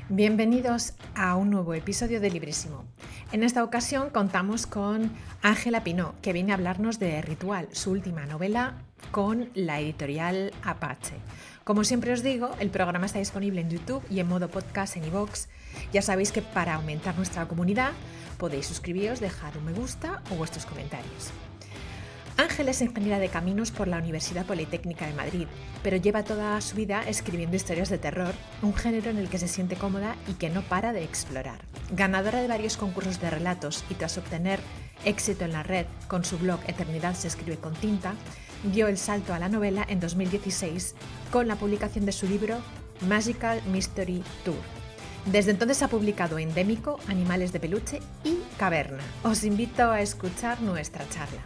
Bienvenidos a un nuevo episodio de Librísimo. En esta ocasión contamos con Ángela Pinó, que viene a hablarnos de Ritual, su última novela con la editorial Apache. Como siempre os digo, el programa está disponible en YouTube y en modo podcast en iVoox. Ya sabéis que para aumentar nuestra comunidad podéis suscribiros, dejar un me gusta o vuestros comentarios. Ángela es ingeniera de caminos por la Universidad Politécnica de Madrid, pero lleva toda su vida escribiendo historias de terror, un género en el que se siente cómoda y que no para de explorar. Ganadora de varios concursos de relatos y tras obtener éxito en la red con su blog Eternidad se escribe con tinta, dio el salto a la novela en 2016 con la publicación de su libro Magical Mystery Tour. Desde entonces ha publicado Endémico, Animales de peluche y Caverna. Os invito a escuchar nuestra charla.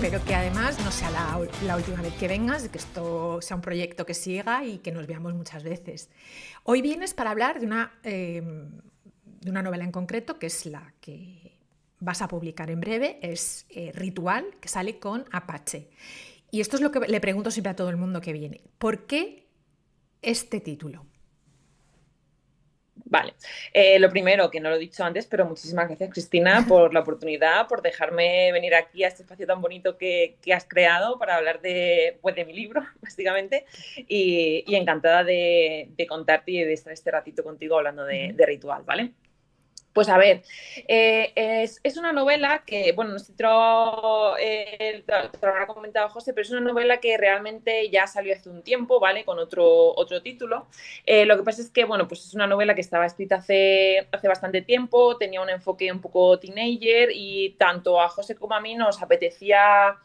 Espero que además no sea la última vez que vengas, que esto sea un proyecto que siga y que nos veamos muchas veces. Hoy vienes para hablar de una novela en concreto, que es la que vas a publicar en breve, es Ritual, que sale con Apache. Y esto es lo que le pregunto siempre a todo el mundo que viene. ¿Por qué este título? Vale, lo primero, que no lo he dicho antes, pero muchísimas gracias, Cristina, por la oportunidad, por dejarme venir aquí a este espacio tan bonito que has creado para hablar de mi libro, básicamente, y encantada de contarte y de estar este ratito contigo hablando de Ritual, ¿vale? Pues a ver, es una novela que, bueno, no sé si te lo habrá comentado José, pero es una novela que realmente ya salió hace un tiempo, ¿vale? Con otro título. Lo que pasa es que, bueno, pues es una novela que estaba escrita hace bastante tiempo, tenía un enfoque un poco teenager y tanto a José como a mí nos apetecía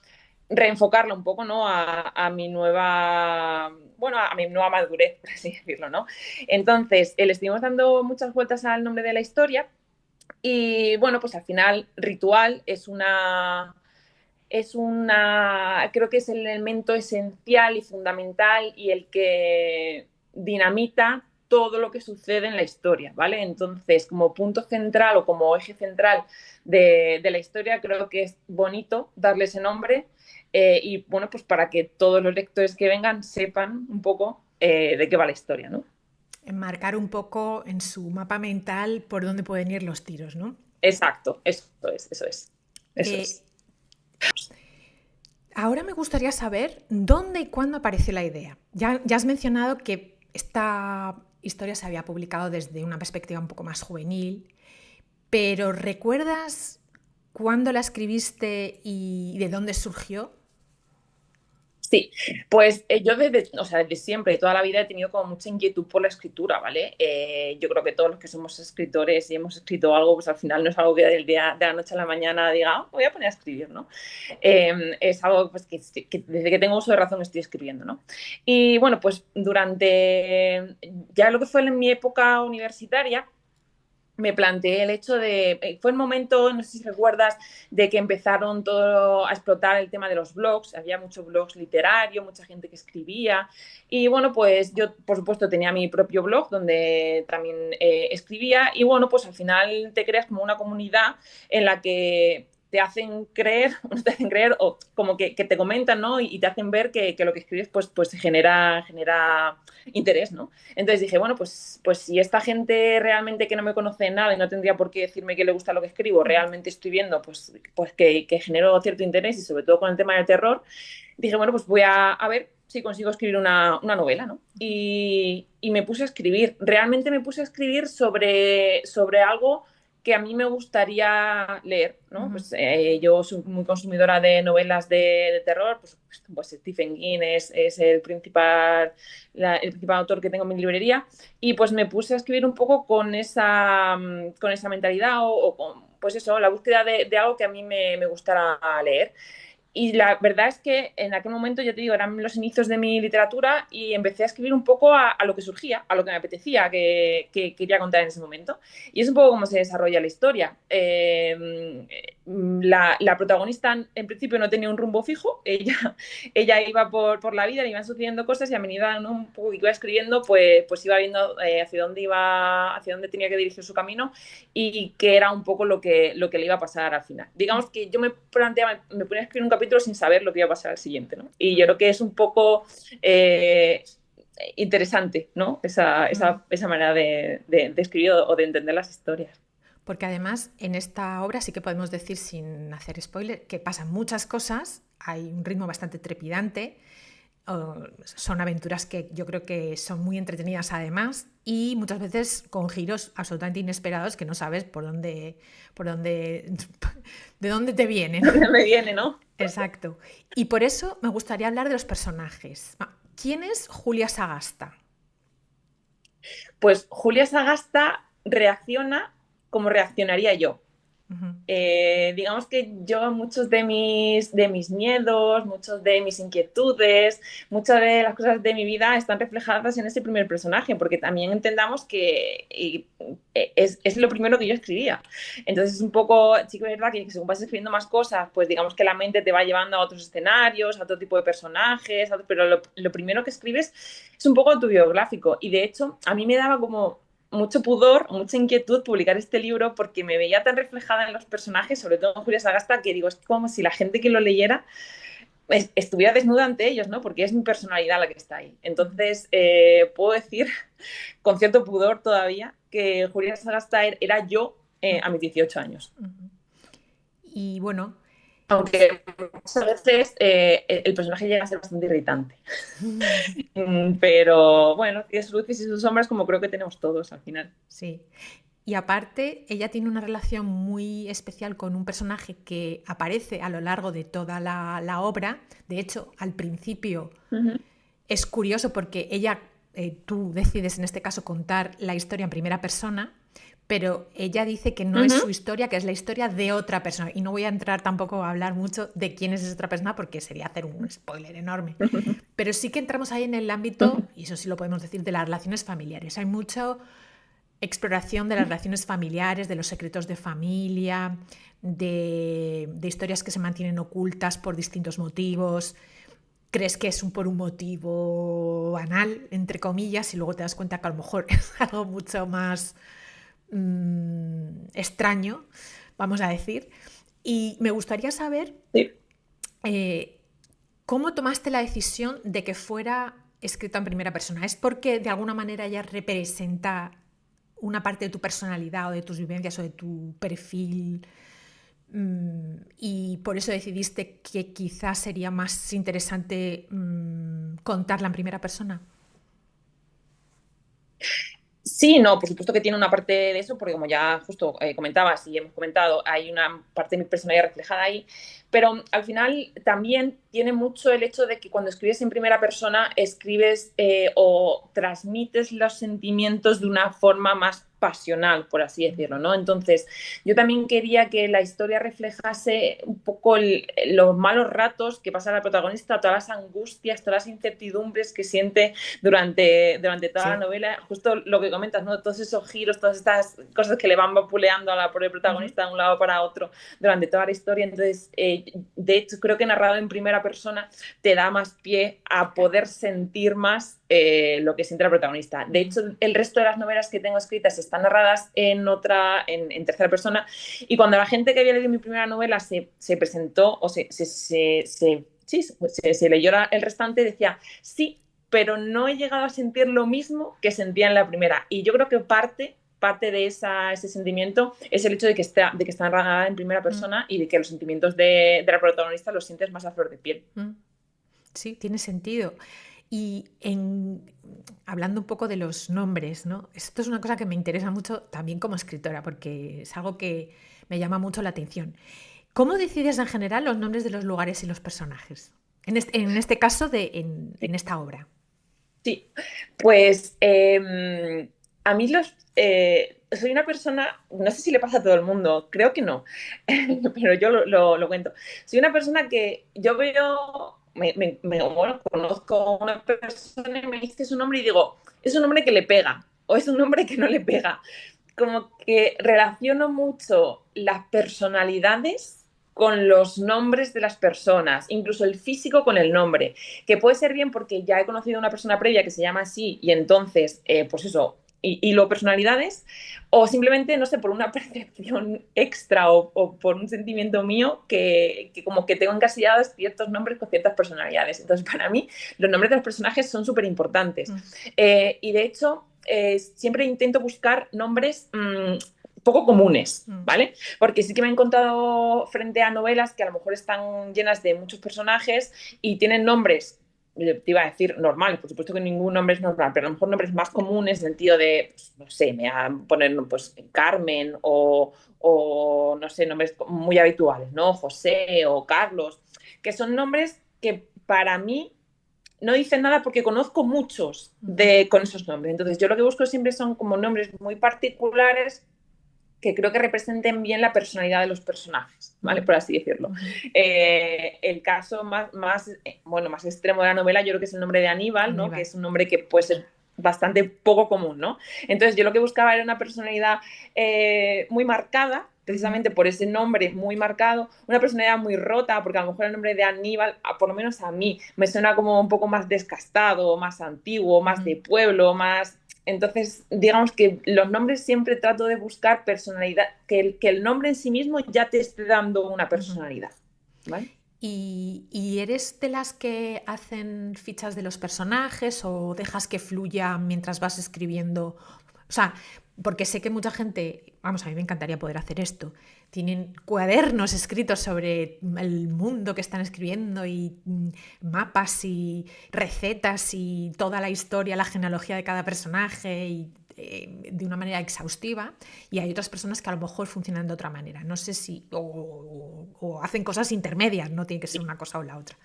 reenfocarla un poco, ¿no? A mi nueva, bueno, a mi nueva madurez, por así decirlo, ¿no? Entonces, le estuvimos dando muchas vueltas al nombre de la historia y, bueno, pues al final Ritual creo que es el elemento esencial y fundamental y el que dinamita todo lo que sucede en la historia, ¿vale? Entonces, como punto central o como eje central de la historia, creo que es bonito darle ese nombre y, bueno, pues para que todos los lectores que vengan sepan un poco de qué va la historia, ¿no? Enmarcar un poco en su mapa mental por dónde pueden ir los tiros, ¿no? Exacto, eso Eh, es. Ahora me gustaría saber dónde y cuándo apareció la idea. Ya has mencionado que esta historia se había publicado desde una perspectiva un poco más juvenil, pero ¿recuerdas cuándo la escribiste y de dónde surgió? Sí, pues yo desde siempre, toda la vida he tenido como mucha inquietud por la escritura, ¿vale? Yo creo que todos los que somos escritores y hemos escrito algo, pues al final no es algo que de la noche a la mañana diga, "Oh, voy a poner a escribir", ¿no? Es algo pues, que desde que tengo uso de razón estoy escribiendo, ¿no? Y bueno, pues durante ya lo que fue en mi época universitaria, me planteé el hecho fue el momento, no sé si recuerdas, de que empezaron todo a explotar el tema de los blogs, había muchos blogs literarios, mucha gente que escribía y bueno, pues yo por supuesto tenía mi propio blog donde también escribía y bueno, pues al final te creas como una comunidad en la que te hacen creer, o no te hacen creer, o como que te comentan, ¿no? Y te hacen ver que lo que escribes pues genera interés, ¿no? Entonces dije, bueno, pues si esta gente realmente que no me conoce nada y no tendría por qué decirme que le gusta lo que escribo, realmente estoy viendo pues que genero cierto interés y sobre todo con el tema del terror, dije, bueno, pues voy a ver si consigo escribir una novela, ¿no? Y me puse a escribir, realmente me puse a escribir sobre algo que a mí me gustaría leer, ¿no? Pues yo soy muy consumidora de novelas de terror, pues Stephen King es el principal autor que tengo en mi librería y pues me puse a escribir un poco con esa mentalidad o con, pues eso, la búsqueda de algo que a mí me gustara leer. y la verdad es que en aquel momento, ya te digo, eran los inicios de mi literatura y empecé a escribir un poco a lo que surgía, a lo que me apetecía, que quería contar en ese momento. Y es un poco cómo se desarrolla la historia. La protagonista en principio no tenía un rumbo fijo, ella iba por la vida, le iban sucediendo cosas y a medida, ¿no?, un poco que iba escribiendo, pues iba viendo hacia dónde tenía que dirigir su camino y qué era un poco lo que le iba a pasar al final. Digamos que yo me ponía a escribir un capítulo sin saber lo que iba a pasar al siguiente, ¿no? Y yo creo que es un poco interesante, ¿no? Esa manera de escribir o de entender las historias. Porque además en esta obra sí que podemos decir, sin hacer spoiler, que pasan muchas cosas, hay un ritmo bastante trepidante, son aventuras que yo creo que son muy entretenidas además y muchas veces con giros absolutamente inesperados que no sabes de dónde te vienen. Me viene, ¿no? Exacto. Y por eso me gustaría hablar de los personajes. ¿Quién es Julia Sagasta? Pues Julia Sagasta reacciona como reaccionaría yo. Uh-huh. Digamos que yo muchos de mis miedos, muchos de mis inquietudes, muchas de las cosas de mi vida están reflejadas en ese primer personaje, porque también entendamos que es lo primero que yo escribía. Entonces es un poco, sí que es verdad que según vas escribiendo más cosas, pues digamos que la mente te va llevando a otros escenarios, a otro tipo de personajes, pero lo primero que escribes es un poco autobiográfico. Y de hecho, a mí me daba como mucho pudor, mucha inquietud publicar este libro porque me veía tan reflejada en los personajes, sobre todo en Julia Sagasta, que digo, es como si la gente que lo leyera estuviera desnuda ante ellos, ¿no? Porque es mi personalidad la que está ahí. Entonces, puedo decir, con cierto pudor todavía, que Julia Sagasta era yo a mis 18 años. Y bueno, Aunque muchas veces el personaje llega a ser bastante irritante. Pero bueno, tiene sus luces y sus sombras como creo que tenemos todos al final. sí. Y aparte, ella tiene una relación muy especial con un personaje que aparece a lo largo de toda la obra. De hecho, al principio es curioso porque tú decides en este caso contar la historia en primera persona, pero ella dice que no es su historia, que es la historia de otra persona. Y no voy a entrar tampoco a hablar mucho de quién es esa otra persona porque sería hacer un spoiler enorme. Pero sí que entramos ahí en el ámbito, y eso sí lo podemos decir, de las relaciones familiares. Hay mucha exploración de las relaciones familiares, de los secretos de familia, de historias que se mantienen ocultas por distintos motivos. Crees que es por un motivo banal, entre comillas, y luego te das cuenta que a lo mejor es algo mucho más extraño, vamos a decir. Y me gustaría saber cómo tomaste la decisión de que fuera escrita en primera persona. ¿Es porque de alguna manera ella representa una parte de tu personalidad o de tus vivencias o de tu perfil y por eso decidiste que quizás sería más interesante contarla en primera persona? Sí, no, por supuesto que tiene una parte de eso, porque como ya justo comentabas y hemos comentado, hay una parte de mi personalidad reflejada ahí, pero al final también tiene mucho el hecho de que cuando escribes en primera persona, escribes o transmites los sentimientos de una forma más pasional, por así decirlo, ¿no? Entonces, yo también quería que la historia reflejase un poco los malos ratos que pasa la protagonista, todas las angustias, todas las incertidumbres que siente durante toda la novela, justo lo que comentas, ¿no? Todos esos giros, todas estas cosas que le van vapuleando a la pobre protagonista de un lado para otro durante toda la historia. Entonces, de hecho, creo que narrado en primera persona te da más pie a poder sentir más lo que siente la protagonista. De hecho, el resto de las novelas que tengo escritas están narradas en tercera persona, y cuando la gente que había leído mi primera novela se presentó o se leyó el restante, decía, sí, pero no he llegado a sentir lo mismo que sentía en la primera. Y yo creo que parte de ese sentimiento es el hecho de que está narrada en primera persona y de que los sentimientos de la protagonista los sientes más a flor de piel. Sí, tiene sentido. Y hablando un poco de los nombres, ¿no? Esto es una cosa que me interesa mucho también como escritora, porque es algo que me llama mucho la atención. ¿Cómo decides en general los nombres de los lugares y los personajes? En este caso, en esta obra. Sí, pues a mí soy una persona, no sé si le pasa a todo el mundo, creo que no, pero yo lo cuento. Soy una persona que yo veo, bueno, conozco a una persona y me dice su nombre y digo, es un nombre que le pega o es un nombre que no le pega. Como que relaciono mucho las personalidades con los nombres de las personas, incluso el físico con el nombre, que puede ser bien porque ya he conocido a una persona previa que se llama así y entonces, pues eso, y lo personalidades, o simplemente, no sé, por una percepción extra o por un sentimiento mío que como que tengo encasillados ciertos nombres con ciertas personalidades. Entonces, para mí, los nombres de los personajes son súper importantes. Y de hecho, siempre intento buscar nombres poco comunes, ¿vale? Porque sí que me he encontrado frente a novelas que a lo mejor están llenas de muchos personajes y tienen nombres, te iba a decir normales, por supuesto que ningún nombre es normal, pero a lo mejor nombres más comunes en el sentido de, pues, no sé, me voy a poner pues Carmen o no sé, nombres muy habituales, ¿no? José o Carlos, que son nombres que para mí no dicen nada porque conozco muchos con esos nombres. Entonces, yo lo que busco siempre son como nombres muy particulares que creo que representen bien la personalidad de los personajes, ¿vale? Por así decirlo. El caso bueno, más extremo de la novela, yo creo que es el nombre de Aníbal, ¿no? Que es un nombre que puede ser bastante poco común, ¿no? Entonces, yo lo que buscaba era una personalidad muy marcada, precisamente por ese nombre muy marcado, una personalidad muy rota, porque a lo mejor el nombre de Aníbal, por lo menos a mí, me suena como un poco más descastado, más antiguo, más de pueblo, más... Entonces, digamos que los nombres siempre trato de buscar personalidad, que el nombre en sí mismo ya te esté dando una personalidad, ¿vale? ¿Y eres de las que hacen fichas de los personajes o dejas que fluya mientras vas escribiendo? O sea, porque sé que mucha gente, vamos, a mí me encantaría poder hacer esto, tienen cuadernos escritos sobre el mundo que están escribiendo y mapas y recetas y toda la historia, la genealogía de cada personaje y de una manera exhaustiva, y hay otras personas que a lo mejor funcionan de otra manera. No sé si, o hacen cosas intermedias, no tiene que ser una cosa o la otra.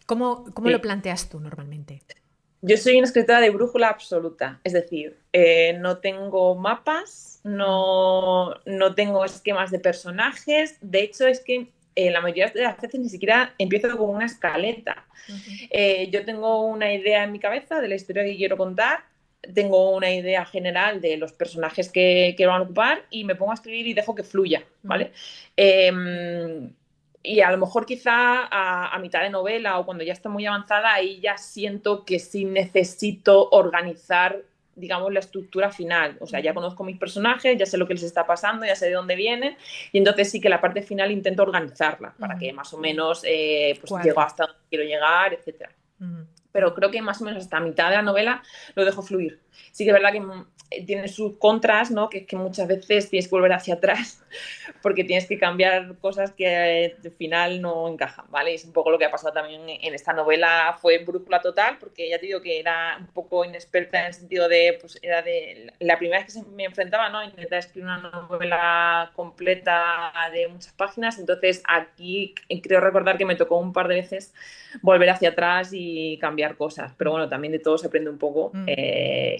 ¿Cómo lo Sí. planteas tú normalmente? Yo soy una escritora de brújula absoluta, es decir, no tengo mapas, no tengo esquemas de personajes, de hecho es que la mayoría de las veces ni siquiera empiezo con una escaleta. Yo tengo una idea en mi cabeza de la historia que quiero contar, tengo una idea general de los personajes que van a ocupar y me pongo a escribir y dejo que fluya, ¿vale? Y a lo mejor quizá a mitad de novela o cuando ya está muy avanzada, ahí ya siento que sí necesito organizar, digamos, la estructura final. O sea, ya conozco mis personajes, ya sé lo que les está pasando, ya sé de dónde vienen, y entonces sí que la parte final intento organizarla para que más o menos pues llego Cuadre. hasta donde quiero llegar, etc. Pero creo que más o menos hasta mitad de la novela lo dejo fluir. Sí que es verdad que tiene sus contras, ¿no? Que es que muchas veces tienes que volver hacia atrás porque tienes que cambiar cosas que al final no encajan, ¿vale? Y es un poco lo que ha pasado también en esta novela, fue brújula total, porque ya te digo que era un poco inexperta en el sentido de, pues era de la primera vez que me enfrentaba, ¿no? Intentar escribir una novela completa de muchas páginas, entonces aquí creo recordar que me tocó un par de veces volver hacia atrás y cambiar cosas, pero bueno, también de todo se aprende un poco,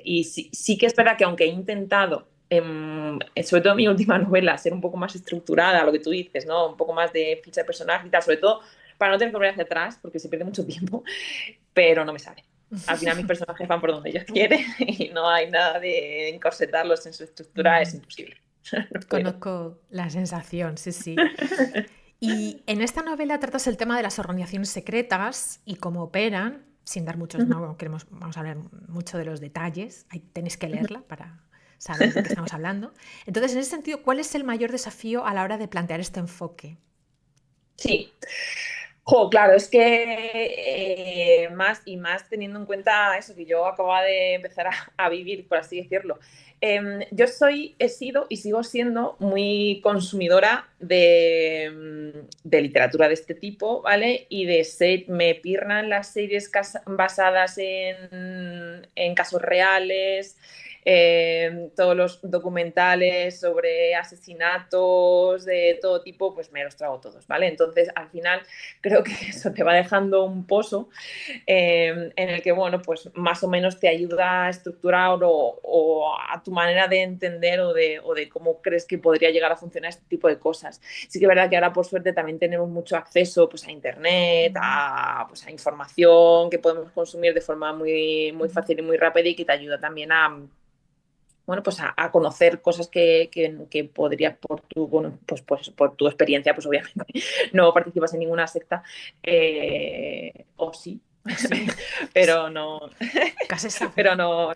y sí que es verdad que aunque he intentado sobre todo en mi última novela, ser un poco más estructurada, lo que tú dices, ¿no? Un poco más de ficha de personaje y tal, sobre todo para no tener que volver hacia atrás, porque se pierde mucho tiempo, pero no me sale. Al final mis personajes van por donde ellos quieren y no hay nada de encorsetarlos en su estructura, es imposible. No puedo. Conozco la sensación, sí, sí. Y en esta novela tratas el tema de las organizaciones secretas y cómo operan, sin dar muchos, no queremos, vamos a hablar mucho de los detalles, ahí tenéis que leerla para saber de qué estamos hablando. Entonces, en ese sentido, ¿cuál es el mayor desafío a la hora de plantear este enfoque? Sí. Jo, claro, es que más y más teniendo en cuenta eso que yo acababa de empezar a vivir, por así decirlo. Yo he sido y sigo siendo muy consumidora de literatura de este tipo, ¿vale? Y me pirnan las series basadas en casos reales, todos los documentales sobre asesinatos de todo tipo, pues me los trago todos, ¿vale? Entonces, al final, creo que eso te va dejando un pozo en el que, bueno, pues más o menos te ayuda a estructurar o a tu manera de entender o de cómo crees que podría llegar a funcionar este tipo de cosas. Sí que es verdad que ahora, por suerte, también tenemos mucho acceso pues, a Internet, pues, a información que podemos consumir de forma muy, muy fácil y muy rápida y que te ayuda también a, bueno, pues a conocer cosas que podrías por tu, bueno, pues por tu experiencia, pues obviamente no participas en ninguna secta, o sí, O sí, pero no, nunca se sabe. pero no,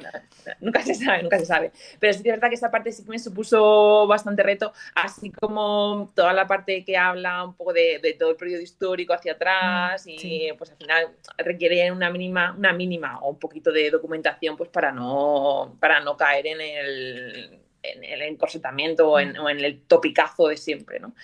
nunca se sabe, nunca se sabe. Pero sí que es verdad que esa parte sí que me supuso bastante reto, así como toda la parte que habla un poco de todo el periodo histórico hacia atrás Sí. y pues al final requiere una mínima o un poquito de documentación pues para no caer en el encorsetamiento o en el topicazo de siempre, ¿no?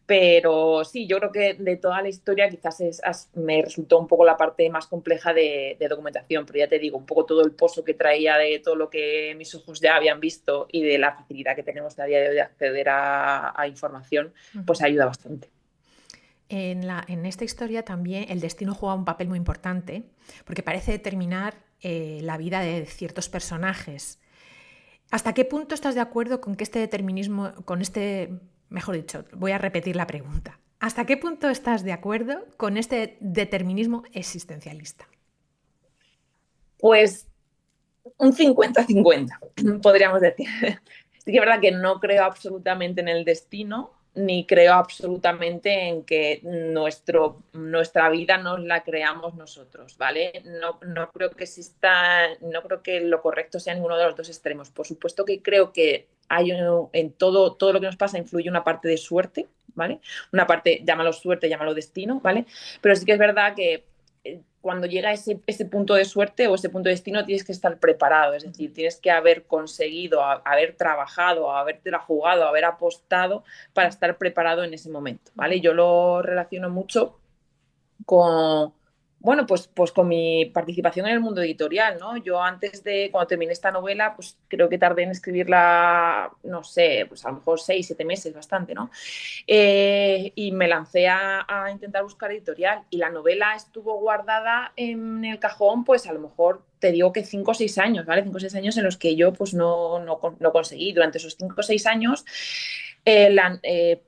Pero sí, yo creo que de toda la historia quizás me resultó un poco la parte más compleja de documentación, pero ya te digo, un poco todo el pozo que traía de todo lo que mis ojos ya habían visto y de la facilidad que tenemos a día de hoy de acceder a información, pues ayuda bastante. En esta historia también el destino juega un papel muy importante porque parece determinar la vida de ciertos personajes. ¿Hasta qué punto estás de acuerdo con que este determinismo, mejor dicho, voy a repetir la pregunta. ¿Hasta qué punto estás de acuerdo con este determinismo existencialista? Pues un 50-50, podríamos decir. Sí que es verdad que no creo absolutamente en el destino, ni creo absolutamente en que nuestra vida nos la creamos nosotros, ¿vale? No creo que exista, no creo que lo correcto sea ninguno de los dos extremos. Por supuesto que creo que en todo lo que nos pasa influye una parte de suerte, ¿vale? Una parte, llámalo suerte, llámalo destino, ¿vale? Pero sí que es verdad que cuando llega ese punto de suerte o ese punto de destino tienes que estar preparado, es decir, tienes que haber conseguido, haber trabajado, habértela jugado, haber apostado para estar preparado en ese momento, ¿vale? Yo lo relaciono mucho con, bueno, pues con mi participación en el mundo editorial, ¿no? Yo cuando terminé esta novela, pues creo que tardé en escribirla, no sé, pues a lo mejor 6, 7 meses, bastante, ¿no? Y me lancé a intentar buscar editorial y la novela estuvo guardada en el cajón, pues a lo mejor te digo que 5 o 6 años, ¿vale? 5 o 6 años en los que yo pues no conseguí. Durante esos 5 o 6 años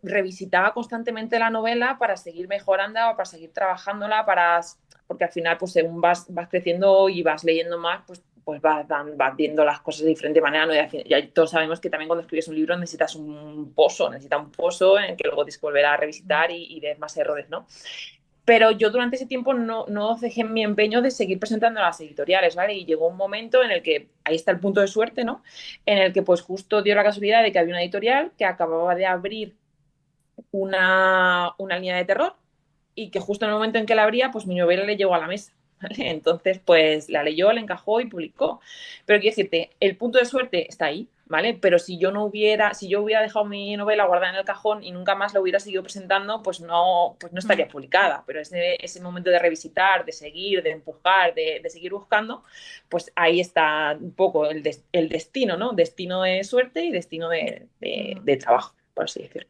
revisitaba constantemente la novela para seguir mejorando, para seguir trabajándola, porque al final, pues según vas creciendo y vas leyendo más, pues vas viendo las cosas de diferente manera. ¿No? Ya todos sabemos que también cuando escribes un libro necesitas un pozo en el que luego tienes que volver a revisitar y ves más errores, ¿no? Pero yo durante ese tiempo no dejé mi empeño de seguir presentando a las editoriales, ¿vale? Y llegó un momento en el que, ahí está el punto de suerte, ¿no? En el que pues justo dio la casualidad de que había una editorial que acababa de abrir una línea de terror y que justo en el momento en que la abría, pues mi novela le llegó a la mesa. ¿Vale? Entonces, pues la leyó, la encajó y publicó. Pero quiero decirte, el punto de suerte está ahí, ¿vale? Pero si yo hubiera dejado mi novela guardada en el cajón y nunca más la hubiera seguido presentando, pues no estaría publicada. Pero ese momento de revisitar, de seguir, de empujar, de seguir buscando, pues ahí está un poco el destino, ¿no? Destino de suerte y destino de trabajo, por así decirlo.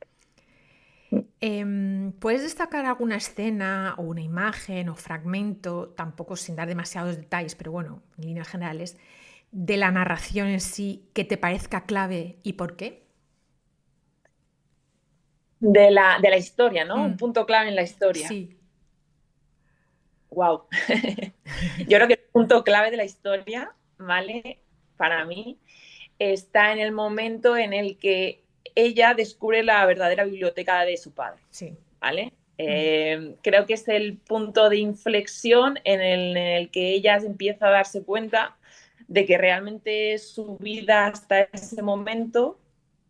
¿Puedes destacar alguna escena o una imagen o fragmento, tampoco sin dar demasiados detalles, pero bueno, en líneas generales, de la narración en sí que te parezca clave y por qué? De la historia, ¿no? Un punto clave en la historia. Sí. Wow. Yo creo que el punto clave de la historia, ¿vale? Para mí, está en el momento en el que ella descubre la verdadera biblioteca de su padre, Sí. ¿vale? Creo que es el punto de inflexión en el que ella empieza a darse cuenta de que realmente su vida hasta ese momento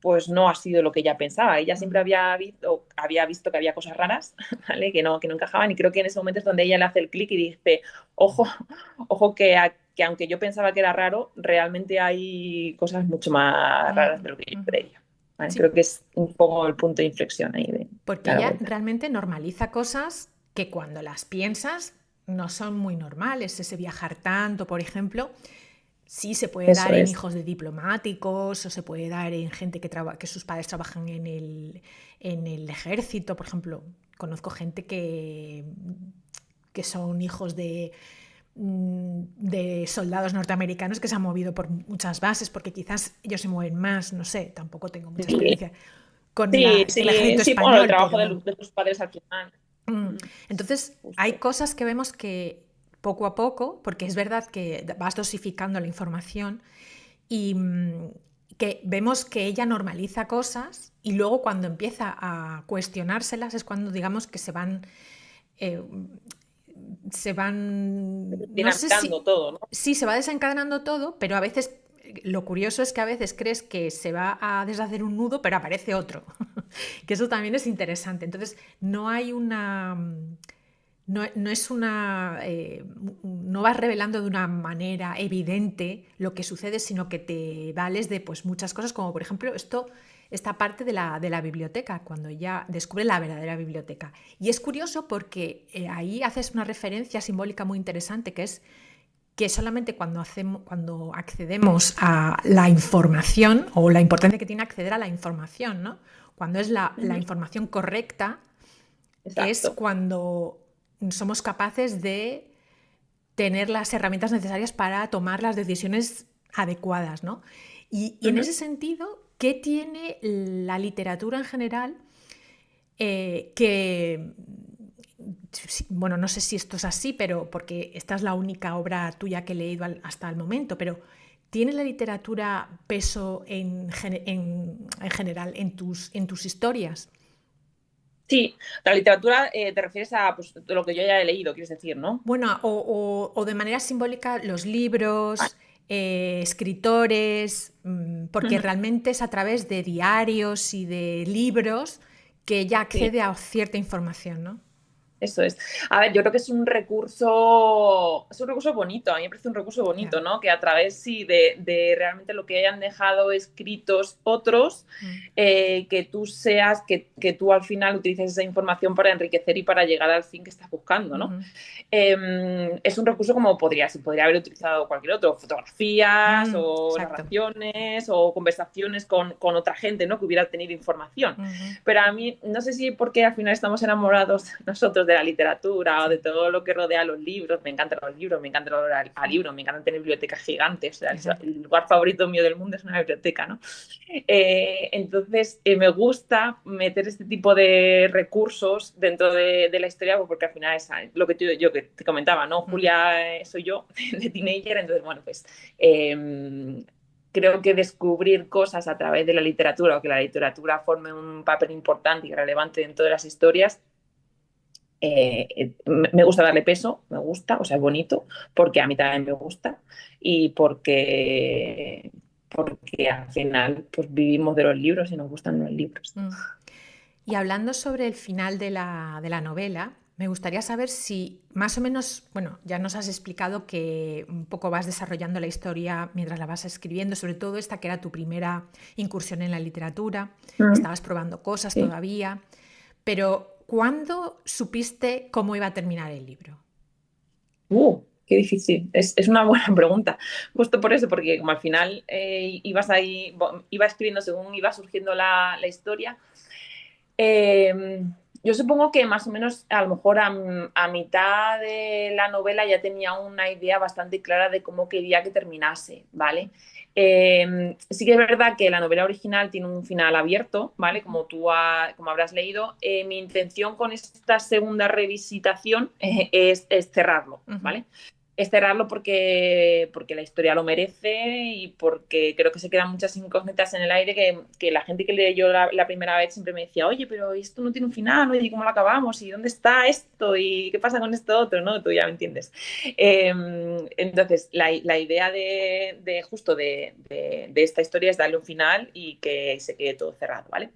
pues no ha sido lo que ella pensaba. Ella siempre había visto que había cosas raras, ¿vale? Que no encajaban y creo que en ese momento es donde ella le hace el clic y dice, ojo, ojo que aunque yo pensaba que era raro, realmente hay cosas mucho más raras de lo que yo creía. ¿Vale? Sí, Creo que es un poco el punto de inflexión ahí de porque dar ella vuelta. realmente normaliza cosas que cuando las piensas no son muy normales. Ese viajar tanto, por ejemplo, Sí, se puede Eso dar en es. hijos de diplomáticos o se puede dar en gente que sus padres trabajan en el ejército. Por ejemplo, conozco gente que son hijos de soldados norteamericanos que se han movido por muchas bases porque quizás ellos se mueven más, no sé, tampoco tengo mucha Sí, experiencia con sí, el sí, ejército sí, bueno, el español, trabajo pero... de tus padres al final. Mm. Mm, Entonces, hay justo. cosas que vemos que poco a poco, porque es verdad que vas dosificando la información y que vemos que ella normaliza cosas y luego cuando empieza a cuestionárselas es cuando digamos que eh, no sé Dinamizando todo, ¿no? si se va desencadenando todo, pero a veces lo curioso es que a veces crees que se va a deshacer un nudo, pero aparece otro, que eso también es interesante. Entonces, no hay una... No es una. No vas revelando de una manera evidente lo que sucede, sino que te vales de pues, muchas cosas, como por ejemplo esta parte de la biblioteca, cuando ella descubre la verdadera biblioteca. Y es curioso porque ahí haces una referencia simbólica muy interesante, que es que solamente cuando accedemos a la información, o la importancia que tiene acceder a la información, ¿no? Cuando es la Ujú. información correcta, es Exacto. cuando somos capaces de tener las herramientas necesarias para tomar las decisiones adecuadas, ¿no? Y en ese Ujú. sentido, ¿qué tiene la literatura en general que, bueno, no sé si esto es así, pero porque esta es la única obra tuya que he leído hasta el momento, pero ¿tiene la literatura peso en general en tus historias? Sí, la literatura te refieres a pues, lo que yo ya he leído, quieres decir, ¿no? Bueno, o de manera simbólica los Vale. libros, escritores, porque Ujú. realmente es a través de diarios y de libros que ella Sí. accede a cierta información, ¿no? Eso es. A ver, yo creo que es un recurso bonito, a mí me parece un recurso bonito, Ya. ¿no? Que a través, sí, de realmente lo que hayan dejado escritos otros, Mm, que tú al final utilices esa información para enriquecer y para llegar al fin que estás buscando, ¿no? ujú. Es un recurso como se podría haber utilizado cualquier otro, fotografías o Exacto. narraciones o conversaciones con otra gente, ¿no? Que hubiera tenido información. Ujú. Pero a mí, no sé si porque al final estamos enamorados nosotros de la literatura o de Sí, todo lo que rodea los libros. Me encantan los libros, me encanta el olor a libros, me encanta tener bibliotecas gigantes. O sea, exacto. el lugar favorito mío del mundo es una biblioteca, ¿no? Entonces, me gusta meter este tipo de recursos dentro de la historia, pues, porque al final es lo que yo que te comentaba, ¿no? Mm, Julia, soy yo, de teenager, entonces, bueno, pues creo que descubrir cosas a través de la literatura o que la literatura forme un papel importante y relevante dentro de las historias, me gusta darle peso, me gusta, o sea, es bonito, porque a mí también me gusta y porque al final pues vivimos de los libros y nos gustan los libros. mm. Y hablando sobre el final de la novela, me gustaría saber si más o menos, bueno, ya nos has explicado que un poco vas desarrollando la historia mientras la vas escribiendo, sobre todo esta que era tu primera incursión en la literatura, Mm, estabas probando cosas sí. todavía, pero ¿cuándo supiste cómo iba a terminar el libro? Qué difícil. Es una buena pregunta. Justo por eso, porque como al final ibas ahí, iba escribiendo según iba surgiendo la historia. Eh, yo supongo que más o menos, a lo mejor a mitad de la novela ya tenía una idea bastante clara de cómo quería que terminase, ¿vale? Sí que es verdad que la novela original tiene un final abierto, ¿vale? Ujú, Como habrás leído. Mi intención con esta segunda revisitación es cerrarlo, ujú, ¿vale? Es cerrarlo porque la historia lo merece y porque creo que se quedan muchas incógnitas en el aire que la gente que leyó la primera vez siempre me decía, oye, pero esto no tiene un final, oye, ¿cómo lo acabamos? ¿Y dónde está esto? ¿Y qué pasa con esto otro? ¿No? Tú ya me entiendes. Entonces, la idea justo de esta historia es darle un final y que se quede todo cerrado, ¿vale?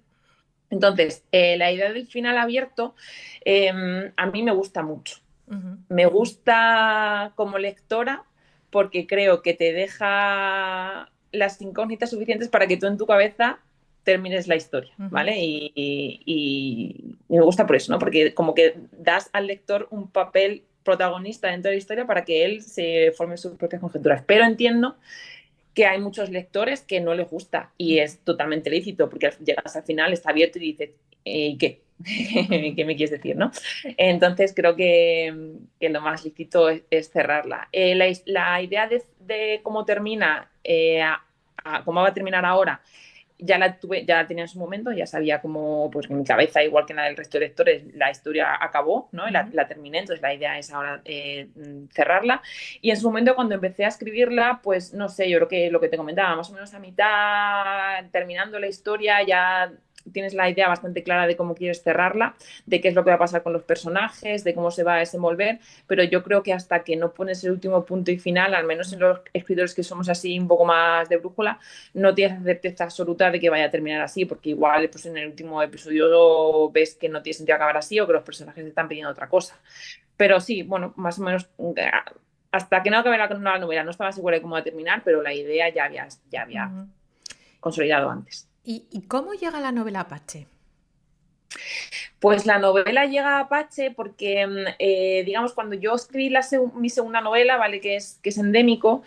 Entonces, la idea del final abierto a mí me gusta mucho. ujú, Me gusta como lectora porque creo que te deja las incógnitas suficientes para que tú en tu cabeza termines la historia, ujú, ¿vale? Y me gusta por eso, ¿no? Porque como que das al lector un papel protagonista dentro de la historia para que él se forme sus propias conjeturas. Pero entiendo que hay muchos lectores que no les gusta y es totalmente lícito porque llegas al final, está abierto y dices, ¿qué? ¿Qué me quieres decir, no? Entonces creo que lo más lícito es cerrarla. La idea de cómo termina, cómo va a terminar ahora, ya la tenía en su momento, ya sabía cómo, pues en mi cabeza, igual que en la del resto de lectores, la historia acabó, ¿no? La terminé, entonces la idea es ahora cerrarla. Y en su momento, cuando empecé a escribirla, pues no sé, yo creo que lo que te comentaba, más o menos a mitad, terminando la historia, ya tienes la idea bastante clara de cómo quieres cerrarla, de qué es lo que va a pasar con los personajes, de cómo se va a desenvolver, pero yo creo que hasta que no pones el último punto y final, al menos en los escritores que somos así un poco más de brújula, no tienes certeza absoluta de que vaya a terminar así, porque igual pues, en el último episodio ves que no tiene sentido acabar así o que los personajes están pidiendo otra cosa. Pero sí, bueno, más o menos hasta que no acabé la novela no estaba segura de cómo va a terminar, pero la idea ya había consolidado antes. ¿Y cómo llega la novela Apache? Pues la novela llega a Apache porque, digamos, cuando yo escribí mi segunda novela, ¿vale? Que es Endémico,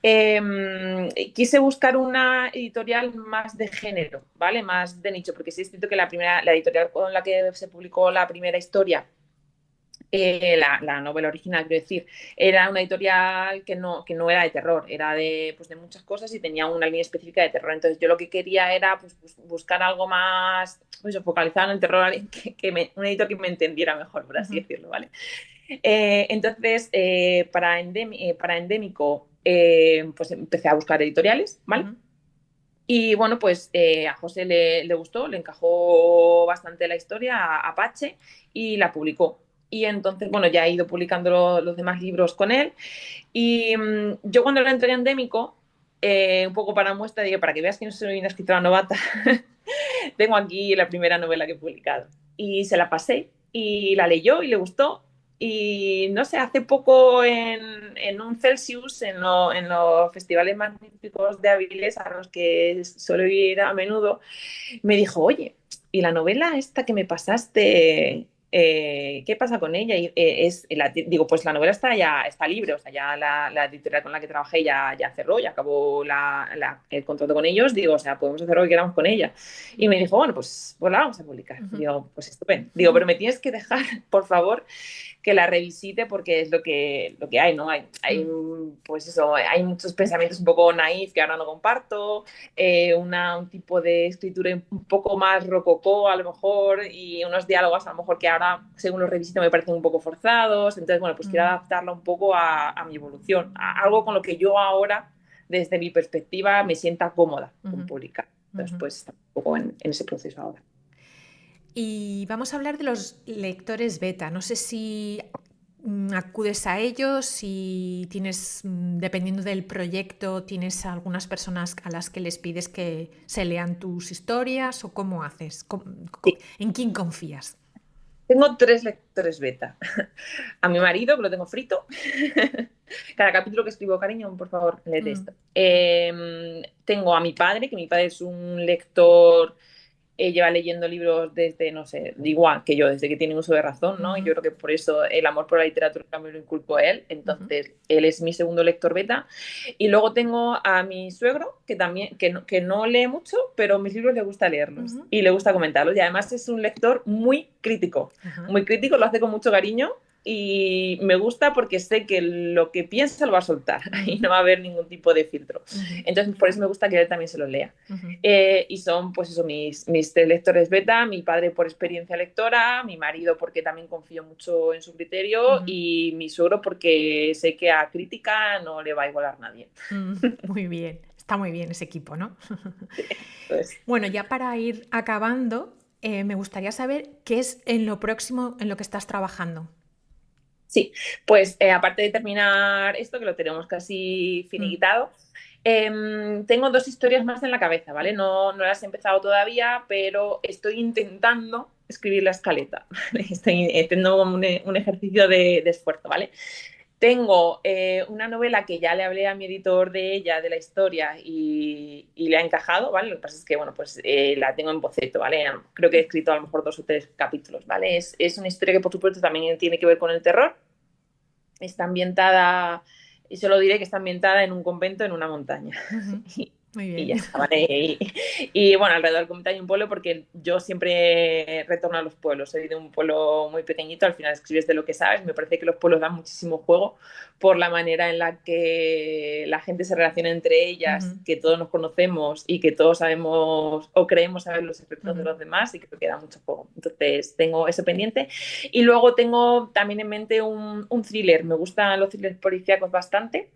quise buscar una editorial más de género, ¿vale? Más de nicho, porque sí es cierto que la editorial con la que se publicó la primera historia, la novela original, quiero decir, era una editorial que no era de terror, era pues, de muchas cosas y tenía una línea específica de terror. Entonces yo lo que quería era pues, buscar algo más pues, focalizado en el terror, un editor que me entendiera mejor, por así decirlo, ¿vale? Entonces, para Endémico, pues empecé a buscar editoriales, ¿vale? Y bueno, pues a José le gustó, le encajó bastante la historia, a Apache, y la publicó. Y entonces, bueno, ya he ido publicando los demás libros con él. Y yo cuando lo entregué a Endémico, un poco para muestra, digo, para que veas que no soy una escritora novata, tengo aquí la primera novela que he publicado. Y se la pasé y la leyó y le gustó. Y no sé, hace poco en un Celsius, en los festivales magníficos de Avilés, a los que suelo ir a menudo, me dijo, oye, ¿y la novela esta que me pasaste, qué pasa con ella? Y, digo, pues la novela está libre, o sea, ya la editorial con la que trabajé ya cerró, ya acabó el contrato con ellos, digo, o sea, podemos hacer lo que queramos con ella. Y me dijo, bueno, pues la vamos a publicar. Digo, pues estupendo. Digo, pero me tienes que dejar, por favor, que la revisite porque es lo que hay, ¿no? Pues eso, hay muchos pensamientos un poco naif que ahora no comparto, un tipo de escritura un poco más rococó a lo mejor y unos diálogos a lo mejor que ahora, según los revisito, me parecen un poco forzados. Entonces, bueno, pues quiero adaptarla un poco a mi evolución, a algo con lo que yo ahora, desde mi perspectiva, me sienta cómoda con publicar. Entonces, pues está un poco en ese proceso ahora. Y vamos a hablar de los lectores beta. No sé si acudes a ellos, si tienes, dependiendo del proyecto, tienes algunas personas a las que les pides que se lean tus historias o cómo haces, Sí. ¿en quién confías? Tengo 3 lectores beta. A mi marido, que lo tengo frito. Cada capítulo que escribo, cariño, por favor, léete esto. Tengo a mi padre, que mi padre es un lector, lleva leyendo libros desde, no sé, igual que yo, desde que tiene uso de razón, ¿no? Y yo creo que por eso el amor por la literatura me lo inculcó él. Entonces, él es mi segundo lector beta. Y luego tengo a mi suegro, que también, que no lee mucho, pero mis libros le gusta leerlos y le gusta comentarlos. Y además es un lector muy crítico, lo hace con mucho cariño. Y me gusta porque sé que lo que piensa lo va a soltar y no va a haber ningún tipo de filtro. Entonces, por eso me gusta que él también se lo lea. Y son, pues eso, mis 3 lectores beta, mi padre por experiencia lectora, mi marido porque también confío mucho en su criterio y mi suegro porque sé que a crítica no le va a igualar nadie. Muy bien, está muy bien ese equipo, ¿no? Pues, Bueno, ya para ir acabando, me gustaría saber qué es en lo próximo en lo que estás trabajando. sí, pues aparte de terminar esto, que lo tenemos casi finiquitado, tengo 2 historias más en la cabeza, ¿vale? No las he empezado todavía, pero estoy intentando escribir la escaleta, ¿vale? Estoy teniendo como un ejercicio de esfuerzo, ¿vale? Tengo una novela que ya le hablé a mi editor de ella, de la historia, y le ha encajado, ¿vale? Lo que pasa es que, bueno, pues la tengo en boceto, ¿vale? Creo que he escrito a lo mejor 2 o 3 capítulos, ¿vale? Es una historia que, por supuesto, también tiene que ver con el terror. está ambientada, y solo diré que está ambientada en un convento en una montaña. Ujú. Muy Y bien. ya está, ¿vale? Y, bueno, alrededor del convento hay un pueblo porque yo siempre retorno a los pueblos. Soy de un pueblo muy pequeñito, al final escribes de lo que sabes. Me parece que los pueblos dan muchísimo juego por la manera en la que la gente se relaciona entre ellas, Ujú, que todos nos conocemos y que todos sabemos o creemos saber los secretos de ujú, los demás, y creo que da mucho juego. Entonces tengo eso pendiente. Y luego tengo también en mente un thriller. Me gustan los thrillers policíacos bastante.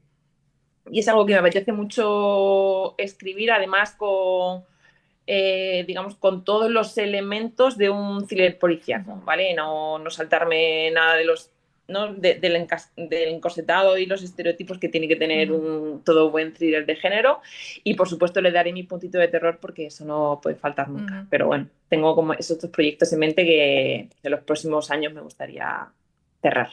Y es algo que me apetece mucho escribir, además digamos, con todos los elementos de un thriller policíaco, ujú, ¿vale? No saltarme nada de los, ¿no? Del encorsetado y los estereotipos que tiene que tener ujú, un todo buen thriller de género. Y por supuesto le daré mi puntito de terror porque eso no puede faltar nunca. ujú. Pero bueno, tengo como esos dos proyectos en mente que en los próximos años me gustaría cerrar.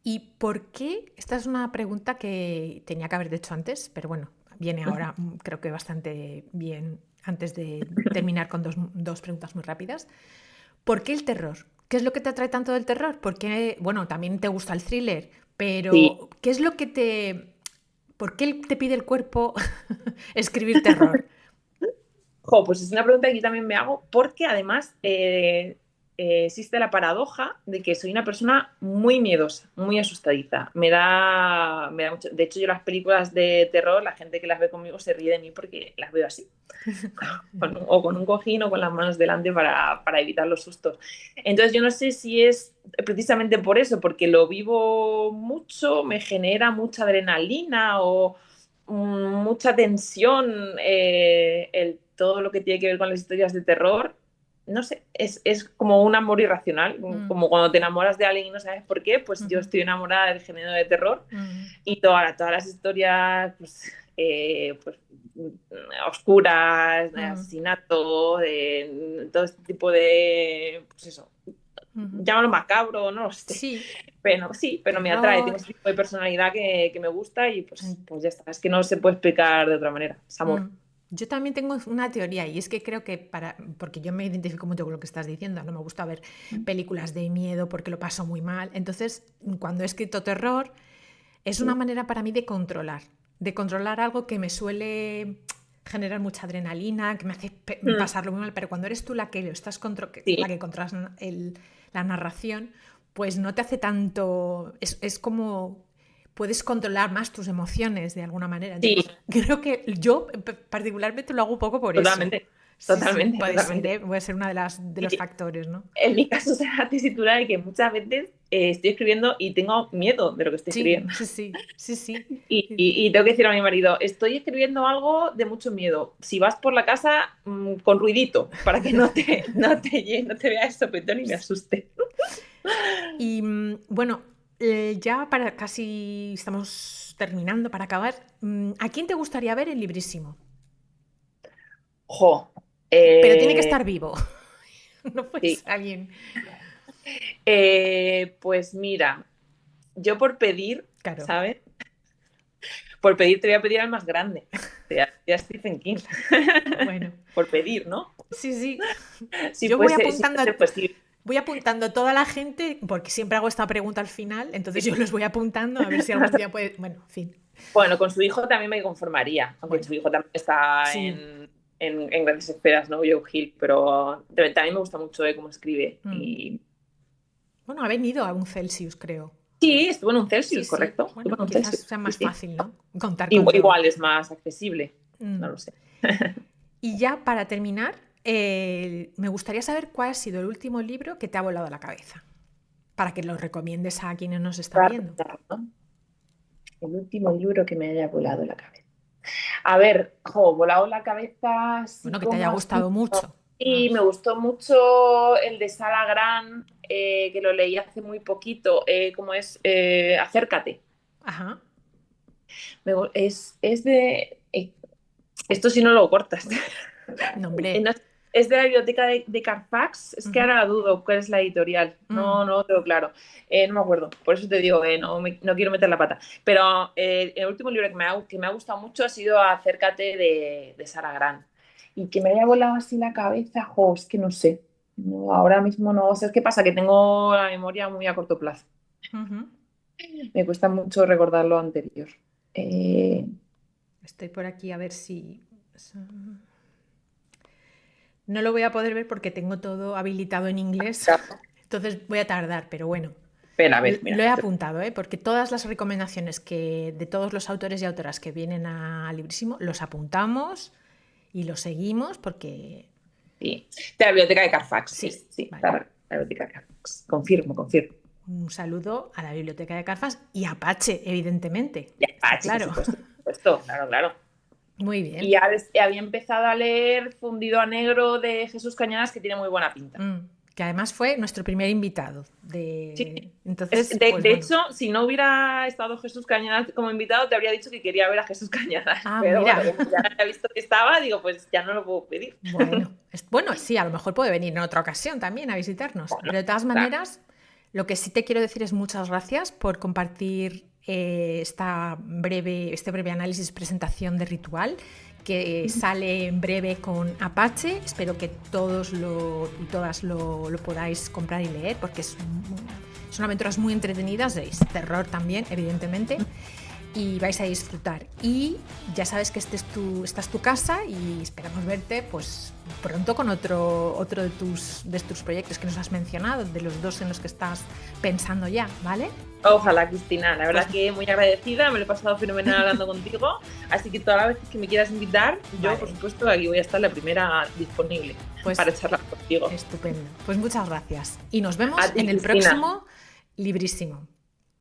¿Y por qué? Esta es una pregunta que tenía que haber hecho antes, pero bueno, viene ahora, creo que bastante bien, antes de terminar con dos preguntas muy rápidas. ¿Por qué el terror? ¿Qué es lo que te atrae tanto del terror? Porque, bueno, también te gusta el thriller, Sí. pero ¿qué es lo que te... ¿Por qué te pide el cuerpo escribir terror? Jo, pues es una pregunta que yo también me hago porque además existe la paradoja de que soy una persona muy miedosa, muy asustadiza. Me da mucho... De hecho, yo las películas de terror, la gente que las ve conmigo se ríe de mí porque las veo así, o con un cojín o con las manos delante para evitar los sustos. Entonces yo no sé si es precisamente por eso, porque lo vivo mucho, me genera mucha adrenalina o mucha tensión, todo lo que tiene que ver con las historias de terror. No sé, es como un amor irracional, Mm, como cuando te enamoras de alguien y no sabes por qué, pues yo ujú, estoy enamorada del género de terror ujú, y todas las historias pues, oscuras, de ujú, asesinato, de todo este tipo de, pues eso, ujú. llámalo macabro, no lo sé, Sí, pero sí, pero me atrae, tengo terror. ese tipo de personalidad que me gusta y pues ya está, es que no se puede explicar de otra manera, es amor. Mm. Yo también tengo una teoría y es que creo que porque yo me identifico mucho con lo que estás diciendo, no me gusta ver películas de miedo porque lo paso muy mal. Entonces, cuando he escrito terror, es una manera para mí de controlar algo que me suele generar mucha adrenalina, que me hace Mm, pasarlo muy mal, pero cuando eres tú la que la sí, que controlas la narración, pues no te hace tanto, es como puedes controlar más tus emociones de alguna manera. sí, Entonces, creo que yo particularmente lo hago un poco por eso. totalmente, Sí, sí, totalmente, puede ser, totalmente. ¿eh? Puede ser una de los Y factores, ¿no? en mi caso se da tesitura de que muchas veces estoy escribiendo y tengo miedo de lo que estoy Sí, escribiendo. sí, sí, sí, sí. Y tengo que decir a mi marido, estoy escribiendo algo de mucho miedo. Si vas por la casa, con ruidito, para que no te vea el sopetón y me asuste. Y bueno, ya para casi estamos terminando para acabar. ¿A quién te gustaría ver en Librísimo? Jo, Pero tiene que eh, estar vivo. No puede sí. ser alguien. Pues mira, yo por pedir, Claro. ¿sabes? Por pedir te voy a pedir al más grande. Te voy a pedir a Stephen King. Bueno, Por pedir, ¿no? sí, sí. Si Yo voy fuese, si apuntando fuese posible. voy apuntando a toda la gente, porque siempre hago esta pregunta al final, entonces yo los voy apuntando a ver si algún día puede. Bueno, en fin. Bueno, con su hijo también me conformaría, aunque Bueno, su hijo también está sí. en grandes esferas, ¿no? Joe Hill, pero también me gusta mucho cómo escribe. Mm. Y Bueno, ha venido a un Celsius, creo. sí, estuvo en un Sí, Celsius, sí. correcto. Estuvo Bueno, en un quizás Celsius. sea Sí, más sí. fácil, ¿no? Contar con Joe. Igual es más accesible, no Mm. lo sé. Y ya para terminar, me gustaría saber cuál ha sido el último libro que te ha volado la cabeza, para que lo recomiendes a quienes nos están Para viendo. pensar, ¿no? El último libro que me haya volado la cabeza. A ver, volado la cabeza, así Bueno, que te haya como así. gustado mucho. Y me Vamos. gustó mucho el de Sara Grant, que lo leí hace muy poquito, como es Acércate. Ajá. Es de... esto si no lo cortas. No, hombre. No, es de la biblioteca de Carfax. Es que Ujú, ahora la dudo cuál es la editorial. mm, No lo tengo claro. No me acuerdo. Por eso te digo, no quiero meter la pata. Pero el último libro que me ha gustado mucho ha sido Acércate de Sara Grant. Y que me haya volado así la cabeza, es que no sé. No, ahora mismo no sé qué pasa, que tengo la memoria muy a corto plazo. ujú. Me cuesta mucho recordar lo anterior. Eh, Estoy por aquí a ver si... No lo voy a poder ver porque tengo todo habilitado en inglés, entonces voy a tardar, pero bueno. Espera, a ver, Lo mira. he apuntado, ¿eh? Porque todas las recomendaciones de todos los autores y autoras que vienen a Librísimo los apuntamos y los seguimos porque Sí. De la biblioteca de Carfax. sí, Sí, vale. la biblioteca de Carfax. Confirmo, confirmo. Un saludo a la biblioteca de Carfax y a Apache, evidentemente. Ya, Está sí, por claro. supuesto, por supuesto. Claro, claro. Muy Y bien. ya había empezado a leer Fundido a Negro de Jesús Cañadas, que tiene muy buena pinta. Que además fue nuestro primer invitado. Sí. Entonces, pues De bueno. hecho, si no hubiera estado Jesús Cañadas como invitado, te habría dicho que quería ver a Jesús Cañadas. Ah, Pero mira. bueno, como ya había visto que estaba, digo, pues ya no lo puedo pedir. Bueno, sí, a lo mejor puede venir en otra ocasión también a visitarnos. Bueno, Pero de todas claro. maneras, lo que sí te quiero decir es muchas gracias por compartir este breve análisis, presentación de Ritual, que sale en breve con Apache. Espero que todos y todas lo podáis comprar y leer, porque son aventuras muy entretenidas, es terror también, evidentemente. Y vais a disfrutar. Y ya sabes que esta es tu casa y esperamos verte pues pronto con otro de tus proyectos que nos has mencionado, de los dos en los que estás pensando ya, ¿vale? Ojalá, Cristina. La verdad Pues, que muy agradecida, me lo he pasado fenomenal hablando contigo. Así que todas las veces que me quieras invitar, yo, vale. por supuesto, aquí voy a estar la primera disponible Pues para charlar contigo. estupendo. Pues muchas gracias. Y nos vemos A ti, en el Cristina. próximo Librísimo.